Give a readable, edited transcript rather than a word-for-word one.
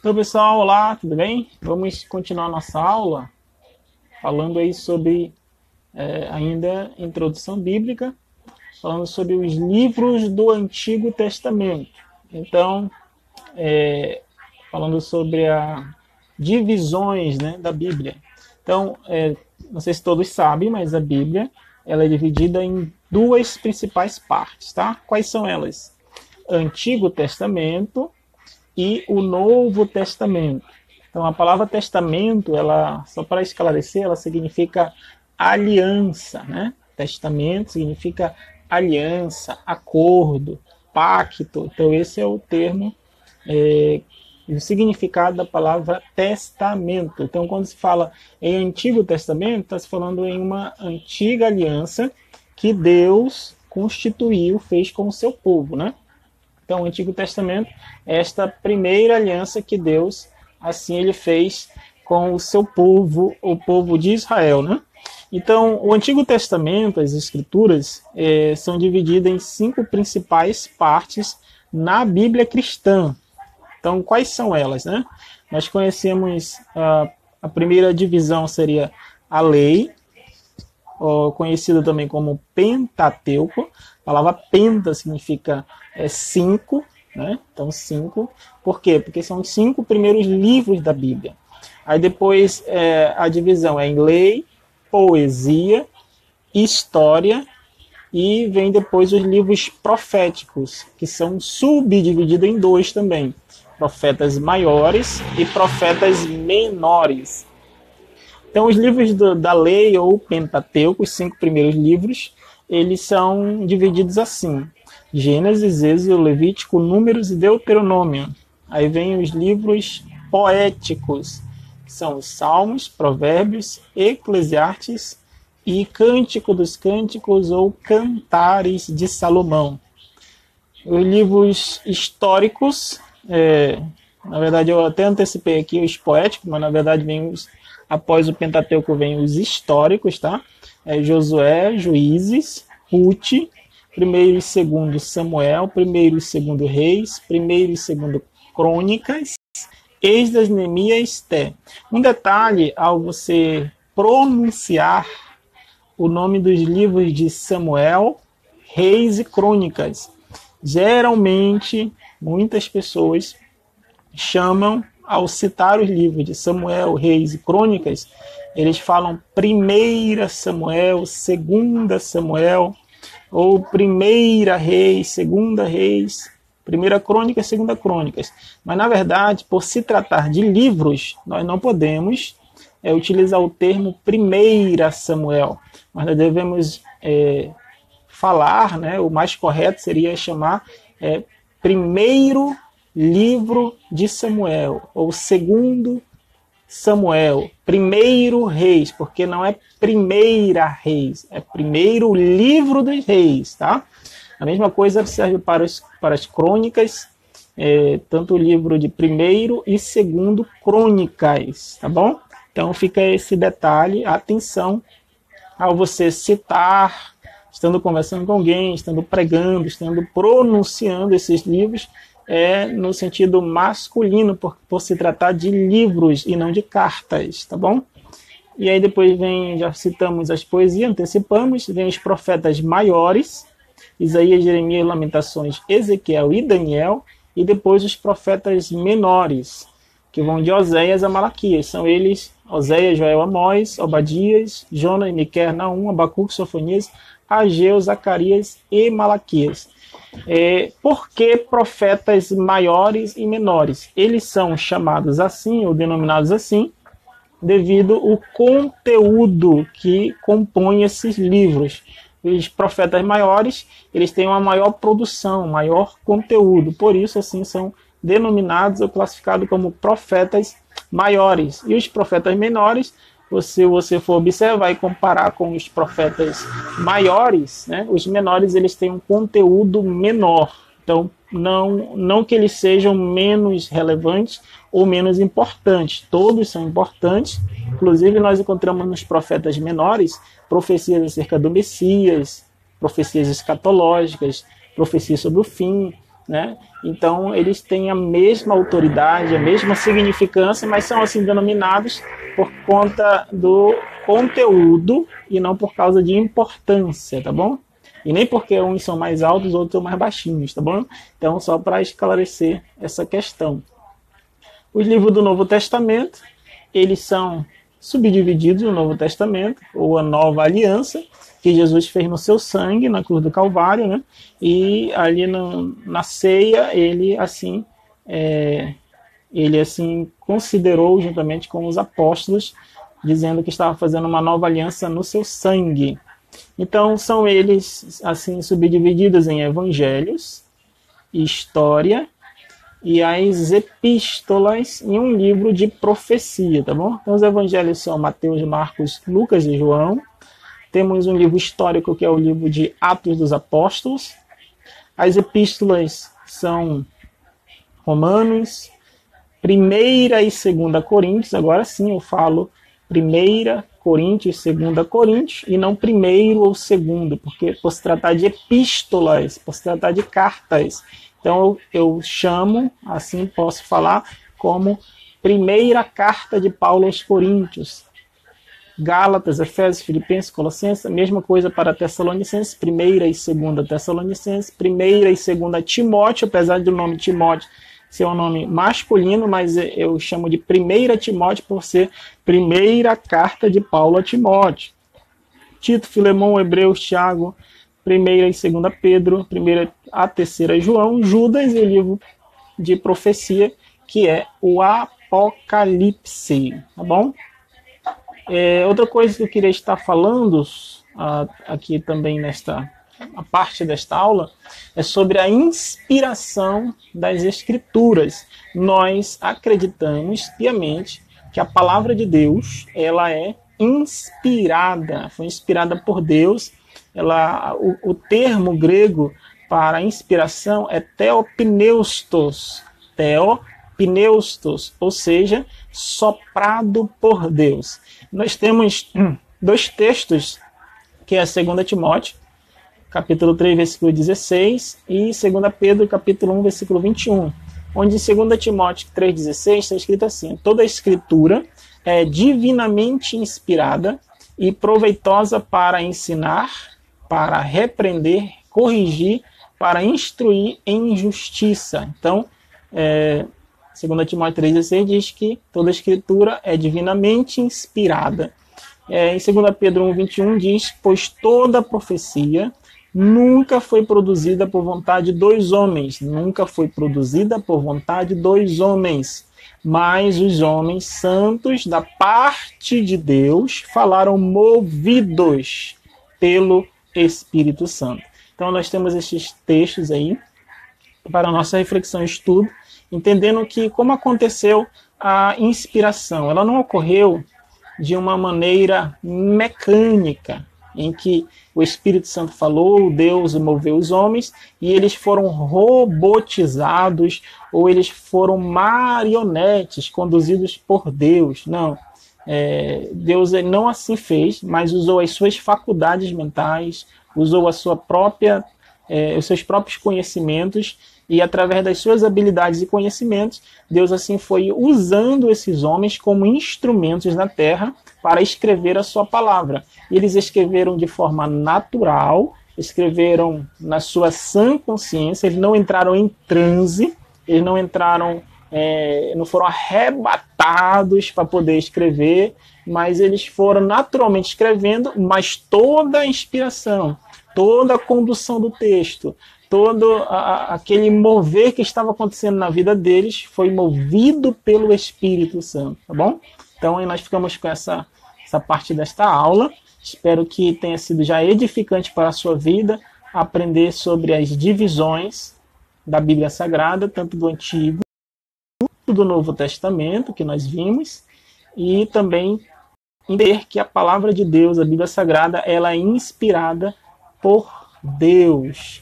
Então, pessoal, olá, tudo bem? Vamos continuar nossa aula falando aí sobre ainda introdução bíblica, falando sobre os livros do Antigo Testamento. Então, falando sobre as divisões, né, da Bíblia. Então, não sei se todos sabem, mas a Bíblia ela é dividida em duas principais partes, tá? Quais são elas? Antigo Testamento e o Novo Testamento. Então, a palavra testamento, ela, só para esclarecer, ela significa aliança, né? Testamento significa aliança, acordo, pacto. Então, esse é o termo, o significado da palavra testamento. Então, quando se fala em Antigo Testamento, está se falando em uma antiga aliança que Deus constituiu, fez com o seu povo, né? Então, o Antigo Testamento é esta primeira aliança que Deus, assim, ele fez com o seu povo, o povo de Israel, né? Então, o Antigo Testamento, as Escrituras, são divididas em 5 principais partes na Bíblia cristã. Então, quais são elas, né? Nós conhecemos a primeira divisão seria a lei, conhecida também como Pentateuco. A palavra penta significa 5, né? Então 5. Por quê? Porque são os 5 primeiros livros da Bíblia. Aí depois a divisão é em lei, poesia, história, e vem depois os livros proféticos, que são subdivididos em 2 também. Profetas maiores e profetas menores. Então, os livros da lei ou Pentateuco, os 5 primeiros livros, eles são divididos assim: Gênesis, Êxodo, Levítico, Números e Deuteronômio. Aí vem os livros poéticos, que são os Salmos, Provérbios, Eclesiastes e Cântico dos Cânticos ou Cantares de Salomão. Os livros históricos, na verdade eu até antecipei aqui os poéticos, mas na verdade vem após o Pentateuco vem os históricos, tá? Josué, Juízes, Ruth, 1º e 2º Samuel, 1º e 2º Reis, 1º e 2º Crônicas, Esdras, Neemias e Esté. Um detalhe ao você pronunciar o nome dos livros de Samuel, Reis e Crônicas. Geralmente, muitas pessoas chamam, ao citar os livros de Samuel, Reis e Crônicas, eles falam 1 Samuel, 2 Samuel, ou 1 Reis, 2 Reis, 1 Crônicas, 2 Crônicas. Mas, na verdade, por se tratar de livros, nós não podemos utilizar o termo 1 Samuel. Mas nós devemos falar, né, o mais correto seria chamar primeiro livro de Samuel, ou 2 Samuel, 1 Reis, porque não é 1 Reis, é 1 livro dos reis, tá? A mesma coisa serve para as crônicas, tanto o livro de 1º e 2º Crônicas, tá bom? Então fica esse detalhe, atenção ao você citar, estando conversando com alguém, estando pregando, estando pronunciando esses livros, no sentido masculino, por se tratar de livros e não de cartas, tá bom? E aí depois vem, já citamos as poesias, antecipamos, vem os profetas maiores, Isaías, Jeremias, Lamentações, Ezequiel e Daniel, e depois os profetas menores, que vão de Oséias a Malaquias. São eles, Oséias, Joel, Amós, Obadias, Jonas, Miqueias, Naum, Abacuque, Sofonias, Ageu, Zacarias e Malaquias. Por que profetas maiores e menores? Eles são chamados assim, ou denominados assim, devido ao conteúdo que compõe esses livros. Os profetas maiores, eles têm uma maior produção, maior conteúdo, por isso assim são denominados ou classificados como profetas maiores. E os profetas menores, se você for observar e comparar com os profetas maiores, né, os menores eles têm um conteúdo menor. Então, não que eles sejam menos relevantes ou menos importantes. Todos são importantes. Inclusive, nós encontramos nos profetas menores profecias acerca do Messias, profecias escatológicas, profecias sobre o fim, né? Então, eles têm a mesma autoridade, a mesma significância, mas são assim denominados por conta do conteúdo e não por causa de importância, tá bom? E nem porque uns são mais altos, outros são mais baixinhos, tá bom? Então, só para esclarecer essa questão. Os livros do Novo Testamento, eles são subdivididos no Novo Testamento, ou a Nova Aliança, que Jesus fez no seu sangue, na cruz do Calvário, né? E ali na ceia, ele assim considerou, juntamente com os apóstolos, dizendo que estava fazendo uma nova aliança no seu sangue. Então, são eles assim subdivididos em evangelhos, história e as epístolas em um livro de profecia, tá bom? Então, os evangelhos são Mateus, Marcos, Lucas e João. Temos um livro histórico, que é o livro de Atos dos Apóstolos. As epístolas são Romanos, 1ª e 2ª Coríntios. Agora sim eu falo 1ª Coríntios, 2ª Coríntios, e não primeiro ou segundo, porque por se tratar de epístolas, por se tratar de cartas. Então eu chamo, assim posso falar, como 1ª Carta de Paulo aos Coríntios. Gálatas, Efésios, Filipenses, Colossenses, a mesma coisa para Tessalonicenses, 1ª e 2ª Tessalonicenses, 1ª e 2ª Timóteo, apesar do nome Timóteo ser um nome masculino, mas eu chamo de 1ª Timóteo por ser 1ª carta de Paulo a Timóteo. Tito, Filemão, Hebreus, Tiago, 1ª e 2ª Pedro, 1ª a 3ª João, Judas e o livro de profecia, que é o Apocalipse, tá bom? Outra coisa que eu queria estar falando aqui também a parte desta aula é sobre a inspiração das Escrituras. Nós acreditamos piamente que a palavra de Deus ela é inspirada, foi inspirada por Deus. O termo grego para inspiração é theopneustos, ou seja, soprado por Deus. Nós temos 2 textos, que é 2 Timóteo, capítulo 3, versículo 16, e 2 Pedro, capítulo 1, versículo 21, onde em 2 Timóteo 3,16 está escrito assim: toda a escritura é divinamente inspirada e proveitosa para ensinar, para repreender, corrigir, para instruir em justiça. Então, 2 Timóteo 3,16 diz que toda a escritura é divinamente inspirada. Em 2 Pedro 1,21 diz: pois toda profecia nunca foi produzida por vontade de 2 homens, nunca foi produzida por vontade de 2 homens, mas os homens santos da parte de Deus falaram movidos pelo Espírito Santo. Então nós temos esses textos aí para a nossa reflexão e estudo, entendendo que como aconteceu a inspiração, ela não ocorreu de uma maneira mecânica, em que o Espírito Santo falou, Deus moveu os homens e eles foram robotizados ou eles foram marionetes conduzidos por Deus. Não, Deus não assim fez, mas usou as suas faculdades mentais, usou a sua própria, os seus próprios conhecimentos, e através das suas habilidades e conhecimentos, Deus assim foi usando esses homens como instrumentos na terra para escrever a sua palavra. Eles escreveram de forma natural, escreveram na sua sã consciência, eles não entraram em transe, eles não entraram, não foram arrebatados para poder escrever, mas eles foram naturalmente escrevendo, mas toda a inspiração, toda a condução do texto, todo aquele mover que estava acontecendo na vida deles foi movido pelo Espírito Santo, tá bom? Então aí nós ficamos com essa parte desta aula. Espero que tenha sido já edificante para a sua vida aprender sobre as divisões da Bíblia Sagrada, tanto do Antigo quanto do Novo Testamento, que nós vimos, e também entender que a palavra de Deus, a Bíblia Sagrada, ela é inspirada por Deus.